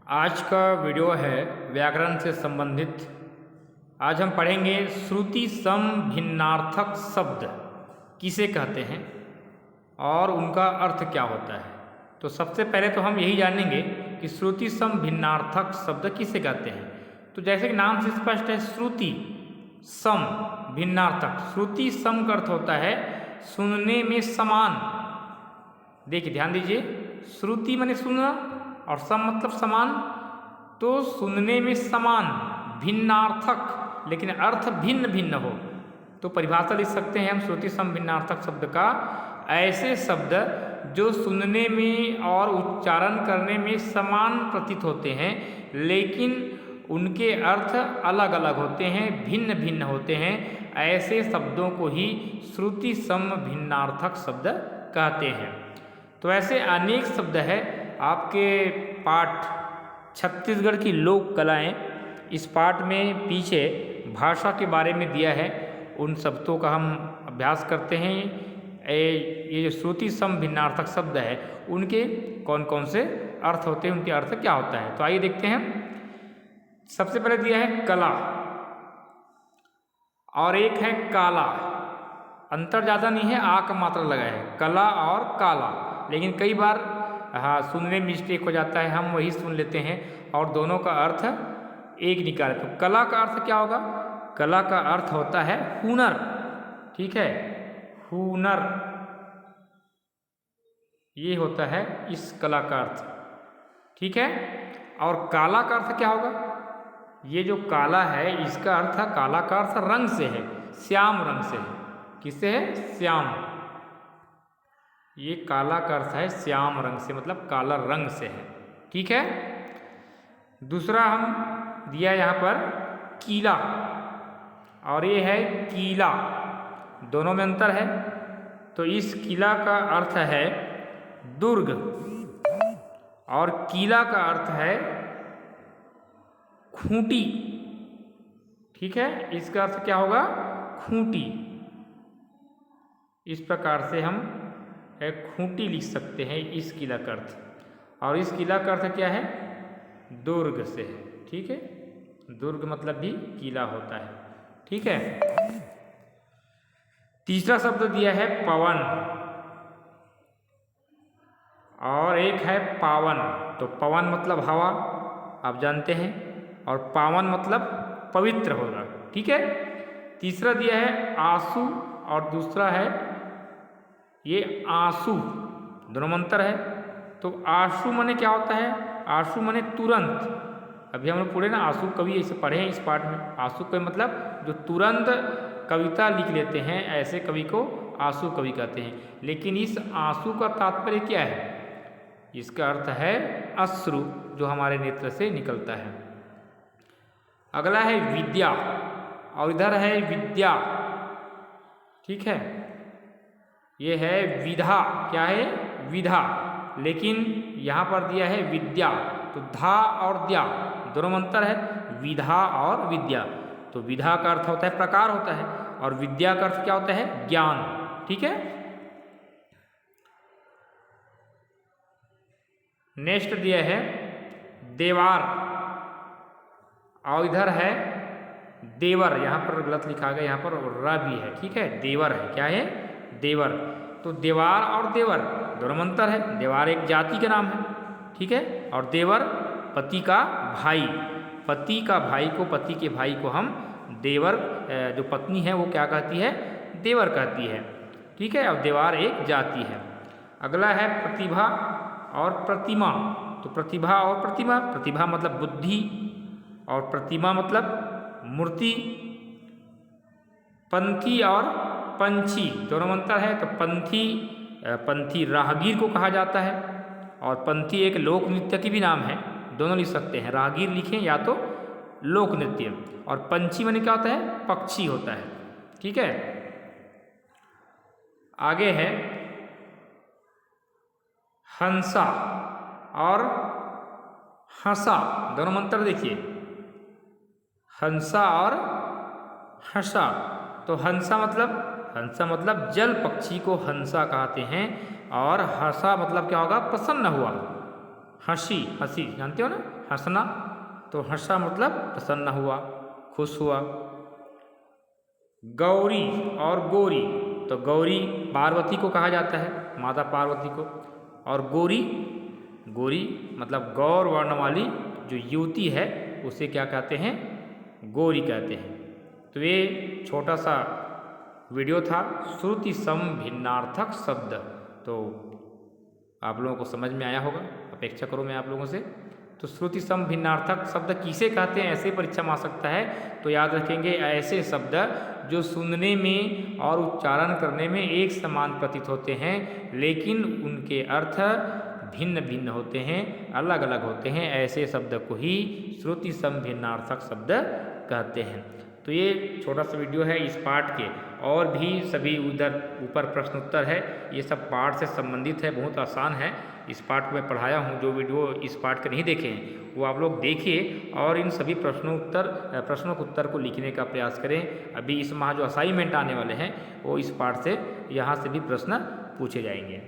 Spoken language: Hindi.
आज का वीडियो है व्याकरण से संबंधित। आज हम पढ़ेंगे श्रुति सम भिन्नार्थक शब्द किसे कहते हैं और उनका अर्थ क्या होता है। तो सबसे पहले तो हम यही जानेंगे कि श्रुति सम भिन्नार्थक शब्द किसे कहते हैं। तो जैसे कि नाम से स्पष्ट है, श्रुति सम भिन्नार्थक। श्रुति सम का अर्थ होता है सुनने में समान। देखिए ध्यान दीजिए, श्रुति माने सुनना और सम मतलब समान। तो सुनने में समान, भिन्नार्थक लेकिन अर्थ भिन्न भिन्न हो, तो परिभाषा लिख सकते हैं हम श्रुति सम भिन्नार्थक शब्द का, ऐसे शब्द जो सुनने में और उच्चारण करने में समान प्रतीत होते हैं लेकिन उनके अर्थ अलग अलग होते हैं, भिन्न भिन्न होते हैं। ऐसे शब्दों को ही श्रुति सम भिन्नार्थक शब्द कहते हैं। तो ऐसे अनेक शब्द है। आपके पाठ छत्तीसगढ़ की लोक कलाएँ, इस पाठ में पीछे भाषा के बारे में दिया है, उन शब्दों का हम अभ्यास करते हैं। ये जो श्रुति सम भिन्नार्थक शब्द है उनके कौन कौन से अर्थ होते हैं, उनके अर्थ क्या होता है। तो आइए देखते हैं। सबसे पहले दिया है कला और एक है काला। अंतर ज़्यादा नहीं है, आ का मात्रा लगा है, कला और काला। लेकिन कई बार सुनने में मिस्टेक हो जाता है, हम वही सुन लेते हैं और दोनों का अर्थ एक निकाले। तो कला का अर्थ क्या होगा? कला का अर्थ होता है हुनर। ठीक है, हुनर, ये होता है इस कला का अर्थ। ठीक है, और काला का अर्थ क्या होगा? ये जो काला है इसका अर्थ है, काला का अर्थ रंग से है, श्याम रंग से है। किससे है? श्याम। ये काला का अर्थ है श्याम रंग से, मतलब काला रंग से है। ठीक है, दूसरा हम दिया यहाँ पर कीला और ये है कीला, दोनों में अंतर है। तो इस किला का अर्थ है दुर्ग और कीला का अर्थ है खूंटी। ठीक है, इसका अर्थ क्या होगा? खूंटी। इस प्रकार से हम खूंटी लिख सकते हैं इस किला का अर्थ। और इस किला का अर्थ क्या है? दुर्ग से है। ठीक है, दुर्ग मतलब भी किला होता है। ठीक है, तीसरा शब्द दिया है पवन और एक है पावन। तो पवन मतलब हवा, आप जानते हैं, और पावन मतलब पवित्र होगा। ठीक है, तीसरा दिया है आंसू और दूसरा है ये आंसू, दोनों में अंतर है। तो आंसू माने क्या होता है? आंसू माने तुरंत। अभी हम लोग पढ़े ना, आंसू कवि ऐसे पढ़े हैं इस पाठ में। आंसू कवि मतलब जो तुरंत कविता लिख लेते हैं, ऐसे कवि को आंसू कवि कहते हैं। लेकिन इस आंसू का तात्पर्य क्या है? इसका अर्थ है अश्रु, जो हमारे नेत्र से निकलता है। अगला है विद्या और इधर है विद्या। ठीक है, ये है विधा। क्या है? विधा। लेकिन यहाँ पर दिया है विद्या, तो धा और द्या दोनों में अंतर है, विधा और विद्या। तो विधा का अर्थ होता है प्रकार होता है और विद्या का अर्थ क्या होता है? ज्ञान। ठीक है, नेक्स्ट दिया है देवार और इधर है देवर। यहाँ पर गलत लिखा गया, यहाँ पर र भी है। ठीक है, देवर है। क्या है? देवर। तो देवार और देवर दोनों में अंतर है। देवार एक जाति का नाम है। ठीक है, और देवर पति का भाई। पति का भाई को, पति के भाई को हम देवर, जो पत्नी है वो क्या कहती है? देवर कहती है। ठीक है, और देवार एक जाति है। अगला है प्रतिभा और प्रतिमा। तो प्रतिभा और प्रतिमा, प्रतिभा मतलब बुद्धि और प्रतिमा मतलब मूर्ति। पंथी और पंछी दोनों में अंतर है। तो पंथी राहगीर को कहा जाता है और पंथी एक लोक नृत्य की भी नाम है, दोनों लिख सकते हैं। राहगीर लिखें या तो लोक नृत्य। और पंछी माने क्या होता है? पक्षी होता है। ठीक है, आगे है हंसा और हंसा, दोनों में अंतर देखिए, हंसा और हंसा। तो हंसा मतलब जल पक्षी को हंसा कहते हैं और हंसा मतलब क्या होगा? प्रसन्न हुआ। हंसी, हंसी जानते हो ना, हंसना, तो हंसा मतलब प्रसन्न हुआ, खुश हुआ। गौरी और गोरी, तो गौरी पार्वती को कहा जाता है, माता पार्वती को, और गोरी, गोरी मतलब गौर वर्ण वाली जो युवती है उसे क्या कहते हैं, गोरी कहते हैं। तो ये छोटा सा वीडियो था श्रुति सम भिन्नार्थक शब्द, तो आप लोगों को समझ में आया होगा, अपेक्षा करो मैं आप लोगों से। तो श्रुति सम भिन्नार्थक शब्द किसे कहते हैं, ऐसे परीक्षा में आ सकता है, तो याद रखेंगे ऐसे शब्द जो सुनने में और उच्चारण करने में एक समान प्रतीत होते हैं लेकिन उनके अर्थ भिन्न भिन्न होते हैं, अलग अलग होते हैं, ऐसे शब्द को ही श्रुति सम भिन्नार्थक शब्द कहते हैं। तो ये छोटा सा वीडियो है इस पाठ के, और भी सभी उधर ऊपर प्रश्न उत्तर है, ये सब पाठ से संबंधित है, बहुत आसान है। इस पाठ को मैं पढ़ाया हूँ, जो वीडियो इस पाठ के नहीं देखे हैं वो आप लोग देखिए और इन सभी प्रश्नों के उत्तर को लिखने का प्रयास करें। अभी इस माह जो असाइनमेंट आने वाले हैं वो इस पाठ से, यहाँ से भी प्रश्न पूछे जाएंगे।